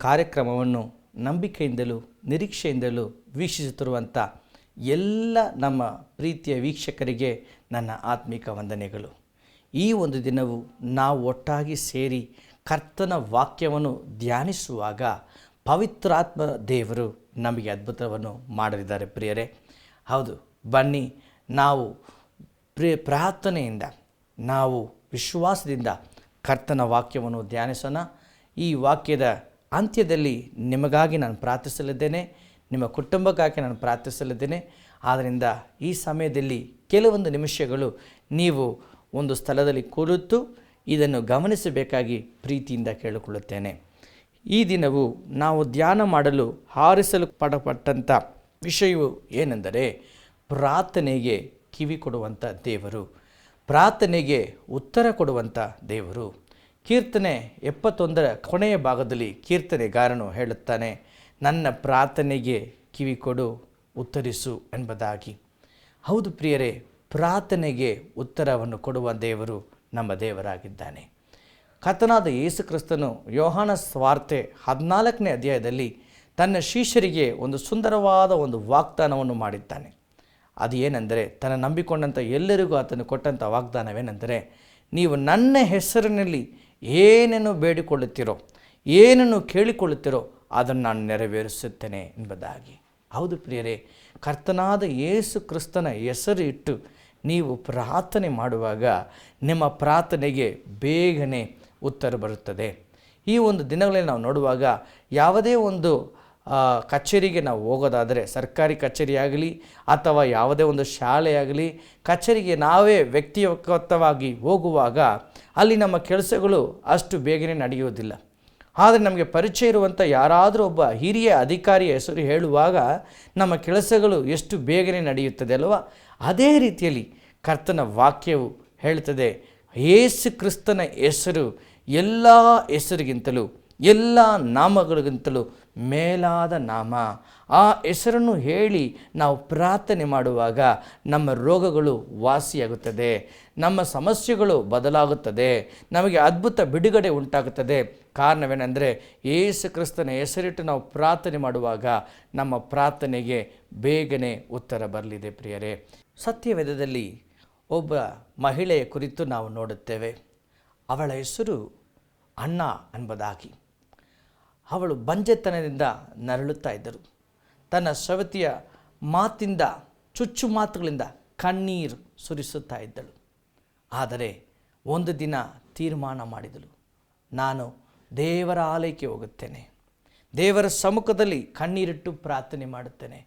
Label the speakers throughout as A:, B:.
A: ಕಾರ್ಯಕ್ರಮವನ್ನು ನಂಬಿಕೆಯಿಂದಲೂ ನಿರೀಕ್ಷೆಯಿಂದಲೂ ವೀಕ್ಷಿಸುತ್ತಿರುವಂಥ ಎಲ್ಲ ನಮ್ಮ ಪ್ರೀತಿಯ ವೀಕ್ಷಕರಿಗೆ ನನ್ನ ಆತ್ಮಿಕ ವಂದನೆಗಳು. ಈ ಒಂದು ದಿನವೂ ನಾವು ಒಟ್ಟಾಗಿ ಸೇರಿ ಕರ್ತನ ವಾಕ್ಯವನ್ನು ಧ್ಯಾನಿಸುವಾಗ ಪವಿತ್ರಾತ್ಮ ದೇವರು ನಮಗೆ ಅದ್ಭುತವನ್ನು ಮಾಡಲಿದ್ದಾರೆ ಪ್ರಿಯರೇ. ಹೌದು, ಬನ್ನಿ ನಾವು ಪ್ರಾರ್ಥನೆಯಿಂದ, ನಾವು ವಿಶ್ವಾಸದಿಂದ ಕರ್ತನ ವಾಕ್ಯವನ್ನು ಧ್ಯಾನಿಸೋಣ. ಈ ವಾಕ್ಯದ ಅಂತ್ಯದಲ್ಲಿ ನಿಮಗಾಗಿ ನಾನು ಪ್ರಾರ್ಥಿಸಲಿದ್ದೇನೆ, ನಿಮ್ಮ ಕುಟುಂಬಕ್ಕಾಗಿ ನಾನು ಪ್ರಾರ್ಥಿಸಲಿದ್ದೇನೆ. ಆದ್ದರಿಂದ ಈ ಸಮಯದಲ್ಲಿ ಕೆಲವೊಂದು ನಿಮಿಷಗಳು ನೀವು ಒಂದು ಸ್ಥಳದಲ್ಲಿ ಕುಳಿತು ಇದನ್ನು ಗಮನಿಸಬೇಕಾಗಿ ಪ್ರೀತಿಯಿಂದ ಕೇಳಿಕೊಳ್ಳುತ್ತೇನೆ. ಈ ದಿನವೂ ನಾವು ಧ್ಯಾನ ಮಾಡಲು ಪಡಪಟ್ಟಂಥ ವಿಷಯವು ಏನೆಂದರೆ, ಪ್ರಾರ್ಥನೆಗೆ ಕಿವಿ ಕೊಡುವಂಥ ದೇವರು, ಪ್ರಾರ್ಥನೆಗೆ ಉತ್ತರ ಕೊಡುವಂಥ ದೇವರು. ಕೀರ್ತನೆ 71 ಕೊನೆಯ ಭಾಗದಲ್ಲಿ ಕೀರ್ತನೆಗಾರನು ಹೇಳುತ್ತಾನೆ, ನನ್ನ ಪ್ರಾರ್ಥನೆಗೆ ಕಿವಿ ಕೊಡು, ಉತ್ತರಿಸು ಎಂಬುದಾಗಿ. ಹೌದು ಪ್ರಿಯರೇ, ಪ್ರಾರ್ಥನೆಗೆ ಉತ್ತರವನ್ನು ಕೊಡುವ ದೇವರು ನಮ್ಮ ದೇವರಾಗಿದ್ದಾನೆ. ಕರ್ತನಾದ ಯೇಸು ಕ್ರಿಸ್ತನು ಯೋಹಾನ ಸುವಾರ್ತೆ 14ನೇ ಅಧ್ಯಾಯದಲ್ಲಿ ತನ್ನ ಶಿಷ್ಯರಿಗೆ ಒಂದು ಸುಂದರವಾದ ಒಂದು ವಾಗ್ದಾನವನ್ನು ಮಾಡಿದ್ದಾನೆ. ಅದು ಏನೆಂದರೆ, ತನ್ನ ನಂಬಿಕೊಂಡಂಥ ಎಲ್ಲರಿಗೂ ಆತನು ಕೊಟ್ಟಂಥ ವಾಗ್ದಾನವೇನೆಂದರೆ, ನೀವು ನನ್ನ ಹೆಸರಿನಲ್ಲಿ ಏನನ್ನು ಬೇಡಿಕೊಳ್ಳುತ್ತೀರೋ, ಏನನ್ನು ಕೇಳಿಕೊಳ್ಳುತ್ತೀರೋ ಅದನ್ನು ನಾನು ನೆರವೇರಿಸುತ್ತೇನೆ ಎಂಬುದಾಗಿ. ಹೌದು ಪ್ರಿಯರೇ, ಕರ್ತನಾದ ಯೇಸು ಕ್ರಿಸ್ತನ ಹೆಸರು ಇಟ್ಟು ನೀವು ಪ್ರಾರ್ಥನೆ ಮಾಡುವಾಗ ನಿಮ್ಮ ಪ್ರಾರ್ಥನೆಗೆ ಬೇಗನೆ ಉತ್ತರ ಬರುತ್ತದೆ. ಈ ಒಂದು ದಿನಗಳಲ್ಲಿ ನಾವು ನೋಡುವಾಗ ಯಾವುದೇ ಒಂದು ಕಚೇರಿಗೆ ನಾವು ಹೋಗೋದಾದರೆ, ಸರ್ಕಾರಿ ಕಚೇರಿಯಾಗಲಿ ಅಥವಾ ಯಾವುದೇ ಒಂದು ಶಾಲೆಯಾಗಲಿ, ಕಚೇರಿಗೆ ನಾವೇ ವ್ಯಕ್ತಿಗತವಾಗಿ ಹೋಗುವಾಗ ಅಲ್ಲಿ ನಮ್ಮ ಕೆಲಸಗಳು ಅಷ್ಟು ಬೇಗನೆ ನಡೆಯುವುದಿಲ್ಲ. ಆದರೆ ನಮಗೆ ಪರಿಚಯ ಇರುವಂಥ ಯಾರಾದರೂ ಒಬ್ಬ ಹಿರಿಯ ಅಧಿಕಾರಿಯ ಹೆಸರು ಹೇಳುವಾಗ ನಮ್ಮ ಕೆಲಸಗಳು ಎಷ್ಟು ಬೇಗನೆ ನಡೆಯುತ್ತದೆ ಅಲ್ವಾ? ಅದೇ ರೀತಿಯಲ್ಲಿ ಕರ್ತನ ವಾಕ್ಯವು ಹೇಳ್ತದೆ, ಯೇಸು ಕ್ರಿಸ್ತನ ಹೆಸರು ಎಲ್ಲ ಹೆಸರಿಗಿಂತಲೂ, ಎಲ್ಲ ನಾಮಗಳಿಗಿಂತಲೂ ಮೇಲಾದ ನಾಮ. ಆ ಹೆಸರನ್ನು ಹೇಳಿ ನಾವು ಪ್ರಾರ್ಥನೆ ಮಾಡುವಾಗ ನಮ್ಮ ರೋಗಗಳು ವಾಸಿಯಾಗುತ್ತದೆ, ನಮ್ಮ ಸಮಸ್ಯೆಗಳು ಬದಲಾಗುತ್ತದೆ, ನಮಗೆ ಅದ್ಭುತ ಬಿಡುಗಡೆ ಉಂಟಾಗುತ್ತದೆ. ಕಾರಣವೇನೆಂದರೆ, ಯೇಸು ಕ್ರಿಸ್ತನ ಹೆಸರಿಟ್ಟು ನಾವು ಪ್ರಾರ್ಥನೆ ಮಾಡುವಾಗ ನಮ್ಮ ಪ್ರಾರ್ಥನೆಗೆ ಬೇಗನೆ ಉತ್ತರ ಬರಲಿದೆ ಪ್ರಿಯರೇ. ಸತ್ಯವೇದದಲ್ಲಿ ಒಬ್ಬ ಮಹಿಳೆಯ ಕುರಿತು ನಾವು ನೋಡುತ್ತೇವೆ. ಅವಳ ಹೆಸರು ಅನ್ನ ಎಂಬುದಾಗಿ. ಅವಳು ಬಂಜೆತನದಿಂದ ನರಳುತ್ತಾ ಇದ್ದರು. ತನ್ನ ಸವತಿಯ ಮಾತಿಂದ, ಚುಚ್ಚು ಮಾತುಗಳಿಂದ ಕಣ್ಣೀರು ಸುರಿಸುತ್ತಾ ಇದ್ದಳು. ಆದರೆ ಒಂದು ದಿನ ತೀರ್ಮಾನ ಮಾಡಿದಳು, ನಾನು ದೇವರ ಆಲಯಕ್ಕೆ ಹೋಗುತ್ತೇನೆ, ದೇವರ ಸಮ್ಮುಖದಲ್ಲಿ ಕಣ್ಣೀರಿಟ್ಟು ಪ್ರಾರ್ಥನೆ ಮಾಡುತ್ತೇನೆ.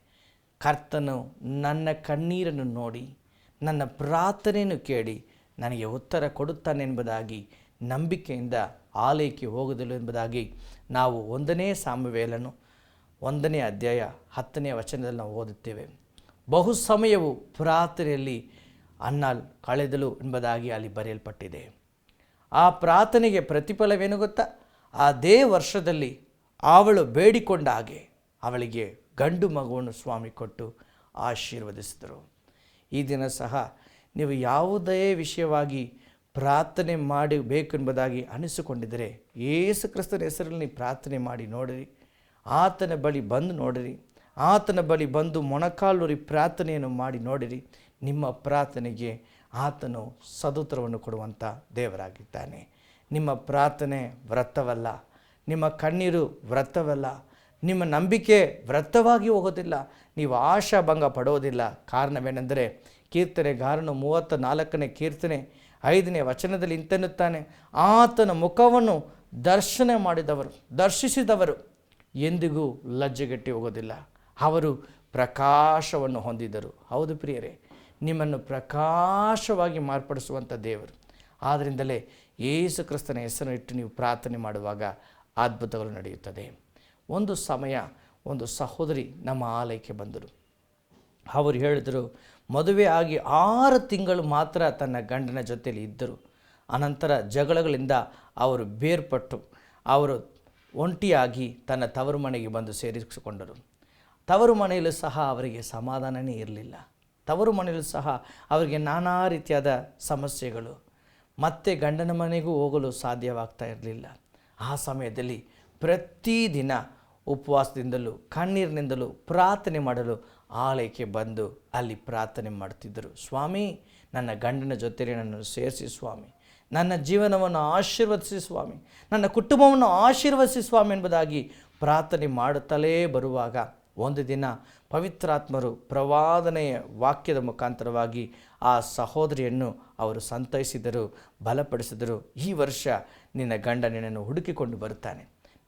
A: ಕರ್ತನು ನನ್ನ ಕಣ್ಣೀರನ್ನು ನೋಡಿ ನನ್ನ ಪ್ರಾರ್ಥನೆಯನ್ನು ಕೇಳಿ ನನಗೆ ಉತ್ತರ ಕೊಡುತ್ತಾನೆ ಎಂಬುದಾಗಿ ನಂಬಿಕೆಯಿಂದ ಆಲಯಕ್ಕೆ ಹೋಗುವುದಿಲ್ಲ ಎಂಬುದಾಗಿ ನಾವು 1ನೇ ಸಾಮುವೇಲನು 1ನೇ ಅಧ್ಯಾಯ 10ನೇ ವಚನದಲ್ಲಿ ನಾವು ಓದುತ್ತೇವೆ. ಬಹು ಸಮಯವು ಪ್ರಾರ್ಥನೆಯಲ್ಲಿ ಅನ್ನಾಲ್ ಕಳೆದಳು ಎಂಬುದಾಗಿ ಅಲ್ಲಿ ಬರೆಯಲ್ಪಟ್ಟಿದೆ. ಆ ಪ್ರಾರ್ಥನೆಗೆ ಪ್ರತಿಫಲವೇನು ಗೊತ್ತಾ? ಅದೇ ವರ್ಷದಲ್ಲಿ ಅವಳು ಬೇಡಿಕೊಂಡ ಹಾಗೆ ಅವಳಿಗೆ ಗಂಡು ಮಗುವನ್ನು ಸ್ವಾಮಿ ಕೊಟ್ಟು ಆಶೀರ್ವದಿಸಿದರು. ಈ ದಿನ ಸಹ ನೀವು ಯಾವುದೇ ವಿಷಯವಾಗಿ ಪ್ರಾರ್ಥನೆ ಮಾಡಬೇಕೆಂಬುದಾಗಿ ಅನಿಸಿಕೊಂಡಿದ್ದರೆ, ಯೇಸು ಕ್ರಿಸ್ತನ ಹೆಸರಲ್ಲಿ ಪ್ರಾರ್ಥನೆ ಮಾಡಿ ನೋಡಿರಿ, ಆತನ ಬಳಿ ಬಂದು ನೋಡಿರಿ, ಆತನ ಬಳಿ ಬಂದು ಮೊಣಕಾಲೂರಿ ಪ್ರಾರ್ಥನೆಯನ್ನು ಮಾಡಿ ನೋಡಿರಿ. ನಿಮ್ಮ ಪ್ರಾರ್ಥನೆಗೆ ಆತನು ಸದುತ್ತರವನ್ನು ಕೊಡುವಂಥ ದೇವರಾಗಿದ್ದಾನೆ. ನಿಮ್ಮ ಪ್ರಾರ್ಥನೆ ವ್ರತವಲ್ಲ, ನಿಮ್ಮ ಕಣ್ಣೀರು ವ್ರತವಲ್ಲ, ನಿಮ್ಮ ನಂಬಿಕೆ ವ್ರತವಾಗಿ ಹೋಗೋದಿಲ್ಲ, ನೀವು ಆಶಾಭಂಗ ಪಡೋದಿಲ್ಲ. ಕಾರಣವೇನೆಂದರೆ, ಕೀರ್ತನೆಗಾರನು 34ನೇ ಕೀರ್ತನೆ 5ನೇ ವಚನದಲ್ಲಿ ಇಂತೆನ್ನುತ್ತಾನೆ, ಆತನ ಮುಖವನ್ನು ದರ್ಶಿಸಿದವರು ಎಂದಿಗೂ ಲಜ್ಜೆಗೆಟ್ಟಿ ಹೋಗೋದಿಲ್ಲ, ಅವರು ಪ್ರಕಾಶವನ್ನು ಹೊಂದಿದರು. ಹೌದು ಪ್ರಿಯರೇ, ನಿಮ್ಮನ್ನು ಪ್ರಕಾಶವಾಗಿ ಮಾರ್ಪಡಿಸುವಂಥ ದೇವರು. ಆದ್ದರಿಂದಲೇ ಯೇಸು ಕ್ರಿಸ್ತನ ಹೆಸರನ್ನು ಇಟ್ಟು ನೀವು ಪ್ರಾರ್ಥನೆ ಮಾಡುವಾಗ ಅದ್ಭುತಗಳು ನಡೆಯುತ್ತದೆ. ಒಂದು ಸಮಯ ಒಂದು ಸಹೋದರಿ ನಮ್ಮ ಆಲಯಕ್ಕೆ ಬಂದರು. ಅವರು ಹೇಳಿದರು, ಮದುವೆ ಆಗಿ 6 ತಿಂಗಳು ಮಾತ್ರ ತನ್ನ ಗಂಡನ ಜೊತೆಯಲ್ಲಿ ಇದ್ದರು. ಅನಂತರ ಜಗಳಗಳಿಂದ ಅವರು ಬೇರ್ಪಟ್ಟು ಅವರು ಒಂಟಿಯಾಗಿ ತನ್ನ ತವರು ಮನೆಗೆ ಬಂದು ಸೇರಿಸಿಕೊಂಡರು. ತವರು ಮನೆಯಲ್ಲೂ ಸಹ ಅವರಿಗೆ ಸಮಾಧಾನವೇ ಇರಲಿಲ್ಲ. ತವರು ಮನೆಯಲ್ಲೂ ಸಹ ಅವರಿಗೆ ನಾನಾ ರೀತಿಯಾದ ಸಮಸ್ಯೆಗಳು. ಮತ್ತೆ ಗಂಡನ ಮನೆಗೂ ಹೋಗಲು ಸಾಧ್ಯವಾಗ್ತಾ ಇರಲಿಲ್ಲ. ಆ ಸಮಯದಲ್ಲಿ ಪ್ರತಿದಿನ ಉಪವಾಸದಿಂದಲೂ ಕಣ್ಣೀರಿನಿಂದಲೂ ಪ್ರಾರ್ಥನೆ ಮಾಡಲು ಆಲಯಕ್ಕೆ ಬಂದು ಅಲ್ಲಿ ಪ್ರಾರ್ಥನೆ ಮಾಡ್ತಿದ್ದರು. ಸ್ವಾಮಿ, ನನ್ನ ಗಂಡನ ಜೊತೆಗೆ ನನ್ನನ್ನು ಸೇರಿಸಿ ಸ್ವಾಮಿ, ನನ್ನ ಜೀವನವನ್ನು ಆಶೀರ್ವದಿಸಿ ಸ್ವಾಮಿ, ನನ್ನ ಕುಟುಂಬವನ್ನು ಆಶೀರ್ವದಿಸಿ ಸ್ವಾಮಿ ಎಂಬುದಾಗಿ ಪ್ರಾರ್ಥನೆ ಮಾಡುತ್ತಲೇ ಬರುವಾಗ ಒಂದು ದಿನ ಪವಿತ್ರಾತ್ಮರು ಪ್ರವಾದನೆಯ ವಾಕ್ಯದ ಮುಖಾಂತರವಾಗಿ ಆ ಸಹೋದರಿಯನ್ನು ಅವರು ಸಂತೈಸಿದರು, ಬಲಪಡಿಸಿದರು. ಈ ವರ್ಷ ನಿನ್ನ ಗಂಡ ನಿನ್ನನ್ನು ಹುಡುಕಿಕೊಂಡು ಬರುತ್ತಾನೆ,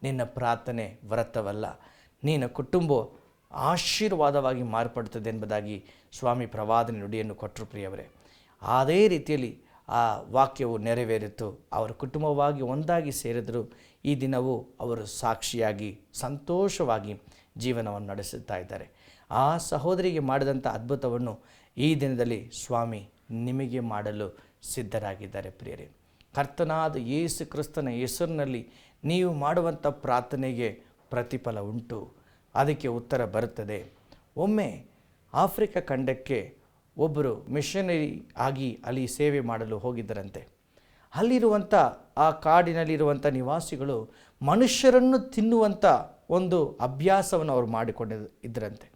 A: ನಿನ್ನ ಪ್ರಾರ್ಥನೆ ವ್ರತವಲ್ಲ, ನಿನ್ನ ಕುಟುಂಬ ಆಶೀರ್ವಾದವಾಗಿ ಮಾರ್ಪಡುತ್ತದೆ ಎಂಬುದಾಗಿ ಸ್ವಾಮಿ ಪ್ರವಾದನೆ ನುಡಿಯನ್ನು ಕೊಟ್ಟರು. ಪ್ರಿಯವರೇ, ಅದೇ ರೀತಿಯಲ್ಲಿ ಆ ವಾಕ್ಯವು ನೆರವೇರಿತು. ಅವರ ಕುಟುಂಬವಾಗಿ ಒಂದಾಗಿ ಸೇರಿದರು. ಈ ದಿನವೂ ಅವರು ಸಾಕ್ಷಿಯಾಗಿ ಸಂತೋಷವಾಗಿ ಜೀವನವನ್ನು ನಡೆಸುತ್ತಾ ಇದ್ದಾರೆ. ಆ ಸಹೋದರಿಗೆ ಮಾಡಿದಂಥ ಅದ್ಭುತವನ್ನು ಈ ದಿನದಲ್ಲಿ ಸ್ವಾಮಿ ನಿಮಗೆ ಮಾಡಲು ಸಿದ್ಧರಾಗಿದ್ದಾರೆ. ಪ್ರಿಯರೇ, ಕರ್ತನಾದ ಯೇಸು ಕ್ರಿಸ್ತನ ಹೆಸರಿನಲ್ಲಿ ನೀವು ಮಾಡುವಂಥ ಪ್ರಾರ್ಥನೆಗೆ ಪ್ರತಿಫಲ ಉಂಟು, ಅದಕ್ಕೆ ಉತ್ತರ ಬರುತ್ತದೆ. ಒಮ್ಮೆ ಆಫ್ರಿಕಾ ಖಂಡಕ್ಕೆ ಒಬ್ಬರು ಮಿಷನರಿ ಆಗಿ ಅಲ್ಲಿ ಸೇವೆ ಮಾಡಲು ಹೋಗಿದ್ದರಂತೆ. ಅಲ್ಲಿರುವಂಥ ಆ ಕಾಡಿನಲ್ಲಿರುವಂಥ ನಿವಾಸಿಗಳು ಮನುಷ್ಯರನ್ನು ತಿನ್ನುವಂಥ ಒಂದು ಅಭ್ಯಾಸವನ್ನು ಅವರು ಮಾಡಿಕೊಂಡಿದ್ದರಂತೆ.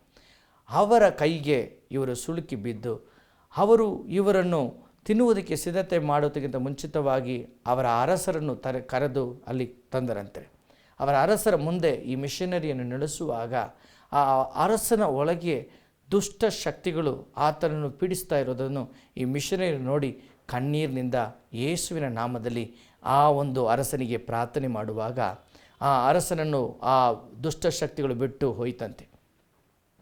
A: ಅವರ ಕೈಗೆ ಇವರು ಸುಳುಕಿ ಬಿದ್ದು ಅವರು ಇವರನ್ನು ತಿನ್ನುವುದಕ್ಕೆ ಸಿದ್ಧತೆ ಮಾಡೋದಕ್ಕಿಂತ ಮುಂಚಿತವಾಗಿ ಅವರ ಅರಸರನ್ನು ಕರೆದು ಅಲ್ಲಿ ತಂದರಂತೆ. ಅವರ ಅರಸರ ಮುಂದೆ ಈ ಮಿಷನರಿಯನ್ನು ನಡೆಸುವಾಗ ಆ ಅರಸನ ಒಳಗೆ ದುಷ್ಟ ಶಕ್ತಿಗಳು ಆತನನ್ನು ಪೀಡಿಸ್ತಾ ಇರೋದನ್ನು ಈ ಮಿಷನರಿ ನೋಡಿ ಕಣ್ಣೀರಿನಿಂದ ಯೇಸುವಿನ ನಾಮದಲ್ಲಿ ಆ ಒಂದು ಅರಸನಿಗೆ ಪ್ರಾರ್ಥನೆ ಮಾಡುವಾಗ ಆ ಅರಸನನ್ನು ಆ ದುಷ್ಟ ಶಕ್ತಿಗಳು ಬಿಟ್ಟು ಹೋಯ್ತಂತೆ.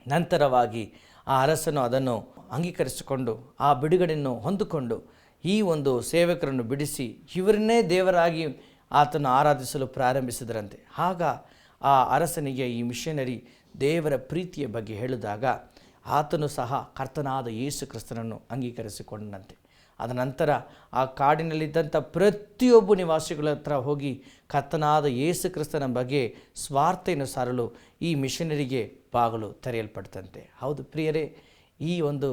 A: ನಂತರವಾಗಿ ಆ ಅರಸನು ಅದನ್ನು ಅಂಗೀಕರಿಸಿಕೊಂಡು ಆ ಬಿಡುಗಡೆಯನ್ನು ಹೊಂದಿಕೊಂಡು ಈ ಒಂದು ಸೇವಕರನ್ನು ಬಿಡಿಸಿ ಇವರನ್ನೇ ದೇವರಾಗಿ ಆತನು ಆರಾಧಿಸಲು ಪ್ರಾರಂಭಿಸಿದರಂತೆ. ಆಗ ಆ ಅರಸನಿಗೆ ಈ ಮಿಷನರಿ ದೇವರ ಪ್ರೀತಿಯ ಬಗ್ಗೆ ಹೇಳಿದಾಗ ಆತನು ಸಹ ಕರ್ತನಾದ ಯೇಸು ಕ್ರಿಸ್ತನನ್ನು ಅಂಗೀಕರಿಸಿಕೊಂಡಂತೆ. ಅದ ನಂತರ ಆ ಕಾಡಿನಲ್ಲಿದ್ದಂಥ ಪ್ರತಿಯೊಬ್ಬ ನಿವಾಸಿಗಳ ಹತ್ರ ಹೋಗಿ ಕರ್ತನಾದ ಯೇಸು ಕ್ರಿಸ್ತನ ಬಗ್ಗೆ ಸ್ವಾರ್ಥೆಯನ್ನು ಸಾರಲು ಈ ಮಿಷನರಿಗೆ ಬಾಗಿಲು ತೆರೆಯಲ್ಪಡ್ತಂತೆ. ಹೌದು ಪ್ರಿಯರೇ, ಈ ಒಂದು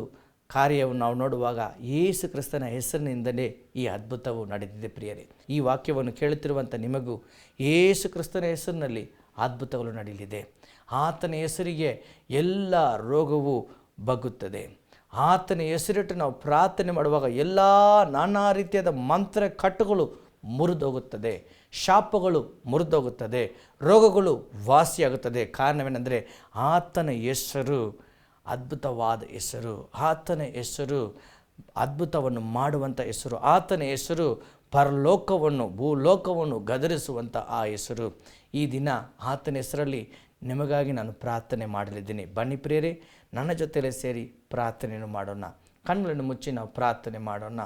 A: ಕಾರ್ಯವನ್ನು ನಾವು ನೋಡುವಾಗ ಯೇಸು ಕ್ರಿಸ್ತನ ಹೆಸರಿನಿಂದಲೇ ಈ ಅದ್ಭುತವು ನಡೆದಿದೆ. ಪ್ರಿಯರೇ, ಈ ವಾಕ್ಯವನ್ನು ಕೇಳುತ್ತಿರುವಂಥ ನಿಮಗೂ ಯೇಸು ಕ್ರಿಸ್ತನ ಹೆಸರಿನಲ್ಲಿ ಅದ್ಭುತಗಳು ನಡೆಯಲಿದೆ. ಆತನ ಹೆಸರಿಗೆ ಎಲ್ಲ ರೋಗವು ಬಗ್ಗುತ್ತದೆ. ಆತನ ಹೆಸರಿಟ್ಟು ನಾವು ಪ್ರಾರ್ಥನೆ ಮಾಡುವಾಗ ಎಲ್ಲ ನಾನಾ ರೀತಿಯಾದ ಮಂತ್ರ ಕಟ್ಟುಗಳು ಮುರಿದೋಗುತ್ತದೆ, ಶಾಪಗಳು ಮುರಿದೋಗುತ್ತದೆ, ರೋಗಗಳು ವಾಸಿಯಾಗುತ್ತದೆ. ಕಾರಣವೇನೆಂದರೆ ಆತನ ಹೆಸರು ಅದ್ಭುತವಾದ ಹೆಸರು, ಆತನ ಹೆಸರು ಅದ್ಭುತವನ್ನು ಮಾಡುವಂಥ ಹೆಸರು, ಆತನ ಹೆಸರು ಪರಲೋಕವನ್ನು ಭೂಲೋಕವನ್ನು ಗದರಿಸುವಂಥ ಆ ಹೆಸರು. ಈ ದಿನ ಆತನ ಹೆಸರಲ್ಲಿ ನಿಮಗಾಗಿ ನಾನು ಪ್ರಾರ್ಥನೆ ಮಾಡಲಿದ್ದೀನಿ. ಬನ್ನಿ ಪ್ರಿಯರೇ, ನನ್ನ ಜೊತೆಲೇ ಸೇರಿ ಪ್ರಾರ್ಥನೆಯನ್ನು ಮಾಡೋಣ. ಕಣ್ಣುಗಳನ್ನು ಮುಚ್ಚಿ ನಾವು ಪ್ರಾರ್ಥನೆ ಮಾಡೋಣ.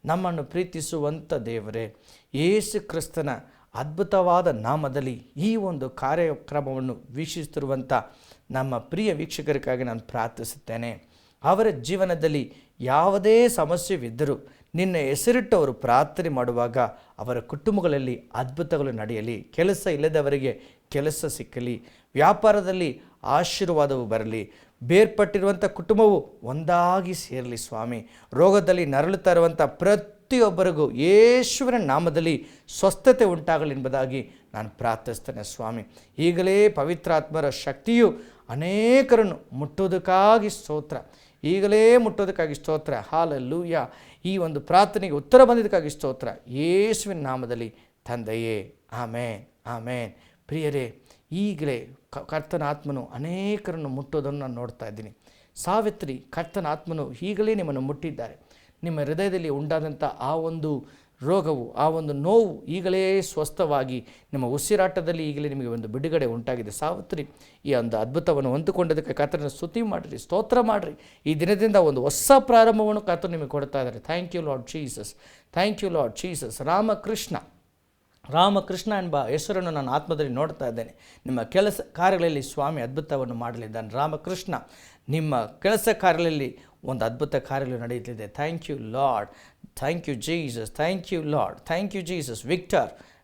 A: ನಮ್ಮನ್ನು ಪ್ರೀತಿಸುವಂಥ ದೇವರೇ, ಯೇಸು ಕ್ರಿಸ್ತನ ಅದ್ಭುತವಾದ ನಾಮದಲ್ಲಿ ಈ ಒಂದು ಕಾರ್ಯಕ್ರಮವನ್ನು ವೀಕ್ಷಿಸುತ್ತಿರುವಂಥ ನಮ್ಮ ಪ್ರಿಯ ವೀಕ್ಷಕರಿಗಾಗಿ ನಾನು ಪ್ರಾರ್ಥಿಸುತ್ತೇನೆ. ಅವರ ಜೀವನದಲ್ಲಿ ಯಾವುದೇ ಸಮಸ್ಯೆವಿದ್ದರೂ ನಿನ್ನ ಹೆಸರಿಟ್ಟು ಅವರು ಪ್ರಾರ್ಥನೆ ಮಾಡುವಾಗ ಅವರ ಕುಟುಂಬಗಳಲ್ಲಿ ಅದ್ಭುತಗಳು ನಡೆಯಲಿ. ಕೆಲಸ ಇಲ್ಲದವರಿಗೆ ಕೆಲಸ ಸಿಕ್ಕಲಿ, ವ್ಯಾಪಾರದಲ್ಲಿ ಆಶೀರ್ವಾದವು ಬರಲಿ, ಬೇರ್ಪಟ್ಟಿರುವಂಥ ಕುಟುಂಬವು ಒಂದಾಗಿ ಸೇರಲಿ ಸ್ವಾಮಿ. ರೋಗದಲ್ಲಿ ನರಳುತ್ತಾ ಇರುವಂಥ ಪ್ರತಿಯೊಬ್ಬರಿಗೂ ಯೇಸುವಿನ ನಾಮದಲ್ಲಿ ಸ್ವಸ್ಥತೆ ಉಂಟಾಗಲಿ ಎಂಬುದಾಗಿ ನಾನು ಪ್ರಾರ್ಥಿಸ್ತೇನೆ ಸ್ವಾಮಿ. ಈಗಲೇ ಪವಿತ್ರಾತ್ಮರ ಶಕ್ತಿಯು ಅನೇಕರನ್ನು ಮುಟ್ಟೋದಕ್ಕಾಗಿ ಸ್ತೋತ್ರ, ಈಗಲೇ ಮುಟ್ಟೋದಕ್ಕಾಗಿ ಸ್ತೋತ್ರ. ಹಾಲೆಲೂಯಾ. ಈ ಒಂದು ಪ್ರಾರ್ಥನೆಗೆ ಉತ್ತರ ಬಂದಿದ್ದಕ್ಕಾಗಿ ಸ್ತೋತ್ರ, ಯೇಸುವಿನ ನಾಮದಲ್ಲಿ ತಂದೆಯೇ, ಆಮೇನ್ ಆಮೇನ್. ಪ್ರಿಯರೇ, ಈಗಲೇ ಕರ್ತನ ಆತ್ಮನು ಅನೇಕರನ್ನು ಮುಟ್ಟೋದನ್ನು ನಾನು ನೋಡ್ತಾ ಇದ್ದೀನಿ. ಸಾವಿತ್ರಿ, ಕರ್ತನ ಆತ್ಮನು ಈಗಲೇ ನಿಮ್ಮನ್ನು ಮುಟ್ಟಿದ್ದಾರೆ. ನಿಮ್ಮ ಹೃದಯದಲ್ಲಿ ಉಂಟಾದಂಥ ಆ ಒಂದು ರೋಗವು, ಆ ಒಂದು ನೋವು ಈಗಲೇ ಸ್ವಸ್ಥವಾಗಿ ನಿಮ್ಮ ಉಸಿರಾಟದಲ್ಲಿ ಈಗಲೇ ನಿಮಗೆ ಒಂದು ಬಿಡುಗಡೆ ಉಂಟಾಗಿದೆ. ಸಾವಿತ್ರಿ, ಈ ಒಂದು ಅದ್ಭುತವನ್ನು ಹೊಂದಿಕೊಂಡದಕ್ಕೆ ಕರ್ತನ ಸ್ತುತಿ ಮಾಡಿರಿ, ಸ್ತೋತ್ರ ಮಾಡಿರಿ. ಈ ದಿನದಿಂದ ಒಂದು ಹೊಸ ಪ್ರಾರಂಭವನ್ನು ಕರ್ತರು ನಿಮಗೆ ಕೊಡ್ತಾ ಇದ್ದಾರೆ. Thank you Lord Jesus, thank you Lord Jesus. Ramakrishna ಎಂಬ ಹೆಸರನ್ನು ನಾನು ಆತ್ಮದಲ್ಲಿ ನೋಡ್ತಾ ಇದ್ದೇನೆ. ನಿಮ್ಮ ಕೆಲಸ ಕಾರ್ಯಗಳಲ್ಲಿ ಸ್ವಾಮಿ ಅದ್ಭುತವನ್ನು ಮಾಡಲಿದ್ದಾನೆ. ರಾಮಕೃಷ್ಣ, ನಿಮ್ಮ ಕೆಲಸ ಕಾರ್ಯಗಳಲ್ಲಿ ಒಂದು ಅದ್ಭುತ ಕಾರ್ಯಗಳು ನಡೆಯುತ್ತಿದೆ. Thank you Lord, thank you Jesus, thank you Lord, thank you Jesus.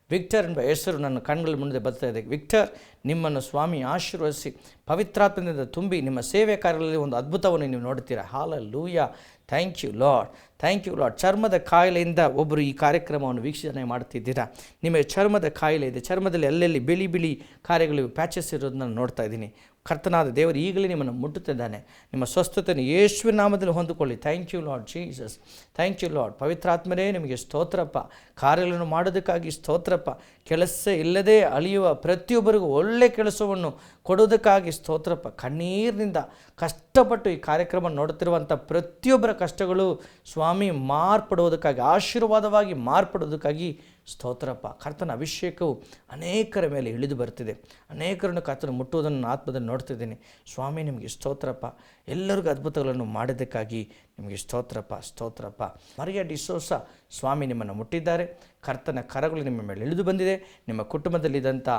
A: Victor ಎಂಬ ಹೆಸರು ನನ್ನ ಕಣ್ಗಳ ಮುಂದೆ ಬರ್ತಾ ಇದೆ. ವಿಕ್ಟರ್, ನಿಮ್ಮನ್ನು ಸ್ವಾಮಿ ಆಶೀರ್ವದಿಸಿ ಪವಿತ್ರಾತ್ಮದಿಂದ ತುಂಬಿ ನಿಮ್ಮ ಸೇವೆ ಕಾರ್ಯಗಳಲ್ಲಿ ಒಂದು ಅದ್ಭುತವನ್ನು ನೀವು ನೋಡ್ತೀರಾ. Hallelujah. Thank you Lord, thank you Lord. ಚರ್ಮದ ಕಾಯಿಲೆಯಿಂದ ಒಬ್ಬರು ಈ ಕಾರ್ಯಕ್ರಮವನ್ನು ವೀಕ್ಷಣೆ ಮಾಡ್ತಿದ್ದೀರಾ. ನಿಮಗೆ ಚರ್ಮದ ಕಾಯಿಲೆ ಇದೆ, ಚರ್ಮದಲ್ಲಿ ಎಲ್ಲೆಲ್ಲಿ ಬಿಳಿ ಬಿಳಿ ಕಾರ್ಯಗಳು ಪ್ಯಾಚಸ್ ಇರೋದನ್ನ ನೋಡ್ತಾ ಇದ್ದೀನಿ. ಕರ್ತನಾದ ದೇವರು ಈಗಲೇ ನಿಮ್ಮನ್ನು ಮುಟ್ಟುತ್ತಿದ್ದಾನೆ. ನಿಮ್ಮ ಸ್ವಸ್ಥತೆಯನ್ನು ಯೇಸುವಿನ ನಾಮದಲ್ಲಿ ಹೊಂದಿಕೊಳ್ಳಿ. Thank you Lord Jesus, thank you Lord. ಪವಿತ್ರಾತ್ಮನೇ ನಿಮಗೆ ಸ್ತೋತ್ರಪ್ಪ, ಕಾರ್ಯಗಳನ್ನು ಮಾಡೋದಕ್ಕಾಗಿ ಸ್ತೋತ್ರಪ್ಪ. ಕೆಲಸ ಇಲ್ಲದೆ ಅಳಿಯುವ ಪ್ರತಿಯೊಬ್ಬರಿಗೂ ಒಳ್ಳೆಯ ಕೆಲಸವನ್ನು ಕೊಡೋದಕ್ಕಾಗಿ ಸ್ತೋತ್ರಪ್ಪ. ಕಣ್ಣೀರಿನಿಂದ ಕಷ್ಟಪಟ್ಟು ಈ ಕಾರ್ಯಕ್ರಮ ನೋಡುತ್ತಿರುವಂಥ ಪ್ರತಿಯೊಬ್ಬರ ಕಷ್ಟಗಳು ಸ್ವಾಮಿ ಮಾರ್ಪಡುವುದಕ್ಕಾಗಿ, ಆಶೀರ್ವಾದವಾಗಿ ಮಾರ್ಪಡುವುದಕ್ಕಾಗಿ ಸ್ತೋತ್ರಪ್ಪ. ಕರ್ತನ ಅಭಿಷೇಕವು ಅನೇಕರ ಮೇಲೆ ಇಳಿದು ಬರ್ತಿದೆ. ಅನೇಕರನ್ನು ಕರ್ತನ ಮುಟ್ಟುವುದನ್ನು ಆತ್ಮದಲ್ಲಿ ನೋಡ್ತಿದ್ದೀನಿ. ಸ್ವಾಮಿ ನಿಮಗೆ ಸ್ತೋತ್ರಪ್ಪ. ಎಲ್ಲರಿಗೂ ಅದ್ಭುತಗಳನ್ನು ಮಾಡಿದ್ದಕ್ಕಾಗಿ ನಿಮಗೆ ಸ್ತೋತ್ರಪ್ಪ, ಸ್ತೋತ್ರಪ್ಪ. ಮರಿಯಾ ಡಿಸೋಸ ಸ್ವಾಮಿ ನಿಮ್ಮನ್ನು ಮುಟ್ಟಿದ್ದಾರೆ. ಕರ್ತನ ಕರಗಳು ನಿಮ್ಮ ಮೇಲೆ ಇಳಿದು ಬಂದಿದೆ. ನಿಮ್ಮ ಕುಟುಂಬದಲ್ಲಿದ್ದಂಥ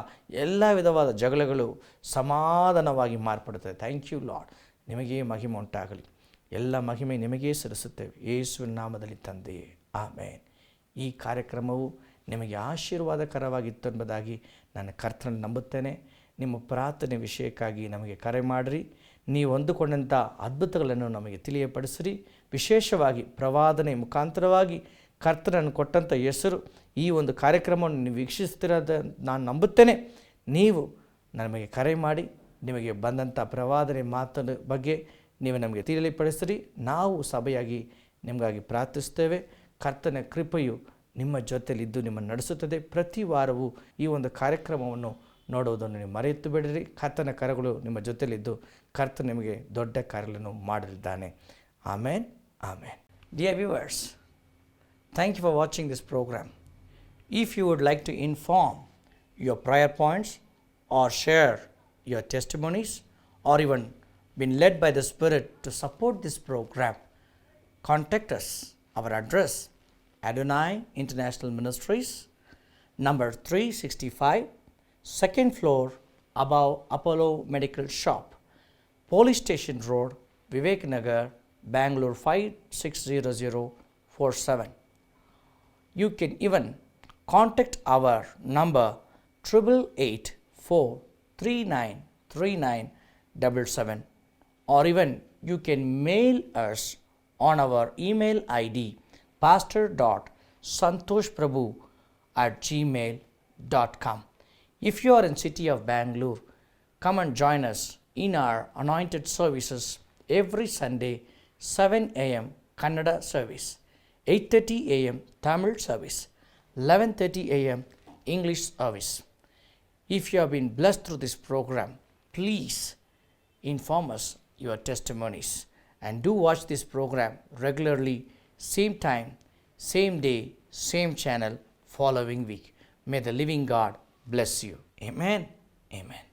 A: ಎಲ್ಲ ವಿಧವಾದ ಜಗಳಗಳು ಸಮಾಧಾನವಾಗಿ ಮಾರ್ಪಡುತ್ತದೆ. Thank you lord. ನಿಮಗೇ ಮಹಿಮೆ ಉಂಟಾಗಲಿ. ಎಲ್ಲ ಮಹಿಮೆ ನಿಮಗೇ ಸಲ್ಲಿಸುತ್ತೇವೆ ಯೇಸುವಿನ ನಾಮದಲ್ಲಿ ತಂದೆಯೇ, ಆಮೇನ್. ಈ ಕಾರ್ಯಕ್ರಮವು ನಿಮಗೆ ಆಶೀರ್ವಾದಕರವಾಗಿತ್ತು ಎಂಬುದಾಗಿ ನಾನು ಕರ್ತನಲ್ಲಿ ನಂಬುತ್ತೇನೆ. ನಿಮ್ಮ ಪ್ರಾರ್ಥನೆ ವಿಷಯಕ್ಕಾಗಿ ನಮಗೆ ಕರೆ ಮಾಡಿರಿ. ನೀವು ಹೊಂದಿಕೊಂಡಂಥ ಅದ್ಭುತಗಳನ್ನು ನಮಗೆ ತಿಳಿಯಪಡಿಸಿರಿ. ವಿಶೇಷವಾಗಿ ಪ್ರವಾದನೆ ಮುಖಾಂತರವಾಗಿ ಕರ್ತನನ್ನು ಕೊಟ್ಟಂಥ ಹೆಸರು ಈ ಒಂದು ಕಾರ್ಯಕ್ರಮವನ್ನು ನೀವು ವೀಕ್ಷಿಸ್ತಿರೋದ ನಾನು ನಂಬುತ್ತೇನೆ. ನೀವು ನಮಗೆ ಕರೆ ಮಾಡಿ ನಿಮಗೆ ಬಂದಂಥ ಪ್ರವಾದನೆ ಮಾತಿನ ಬಗ್ಗೆ ನೀವು ನಮಗೆ ತಿಳಿಯಪಡಿಸಿರಿ. ನಾವು ಸಭೆಯಾಗಿ ನಿಮಗಾಗಿ ಪ್ರಾರ್ಥಿಸ್ತೇವೆ. ಕರ್ತನ ಕೃಪೆಯು ನಿಮ್ಮ ಜೊತೆಯಲ್ಲಿದ್ದು ನಿಮ್ಮನ್ನು ನಡೆಸುತ್ತದೆ. ಪ್ರತಿ ವಾರವೂ ಈ ಒಂದು ಕಾರ್ಯಕ್ರಮವನ್ನು ನೋಡುವುದನ್ನು ನೀವು ಮರೆತು ಬಿಡಿರಿ. ಕರ್ತನ ಕರಗಳು ನಿಮ್ಮ ಜೊತೆಯಲ್ಲಿದ್ದು ಕರ್ತನ ನಿಮಗೆ ದೊಡ್ಡ ಕಾರ್ಯಗಳನ್ನು ಮಾಡಲಿದ್ದಾನೆ. ಆಮೇನ್, ಆಮೇನ್. Dear viewers, thank you for watching this program. If you would like to inform your prayer points or share your testimonies or even been led by the Spirit to support this program, contact us. Our address, Adonai International Ministries, number 365, second floor, above Apollo Medical Shop, Police Station Road, Vivek Nagar, Bangalore 560047. You can even contact our number 888-439-3977, or even you can mail us on our email ID pastor.santoshprabhu@gmail.com. If you are in city of Bangalore, come and join us in our anointed services every Sunday 7 a.m. Kannada service, 8:30 a.m. Tamil service, 11:30 a.m. English service. If you have been blessed through this program, please inform us your testimonies. And do watch this program regularly, same time, same day, same channel, following week. May the living God bless you. Amen. Amen.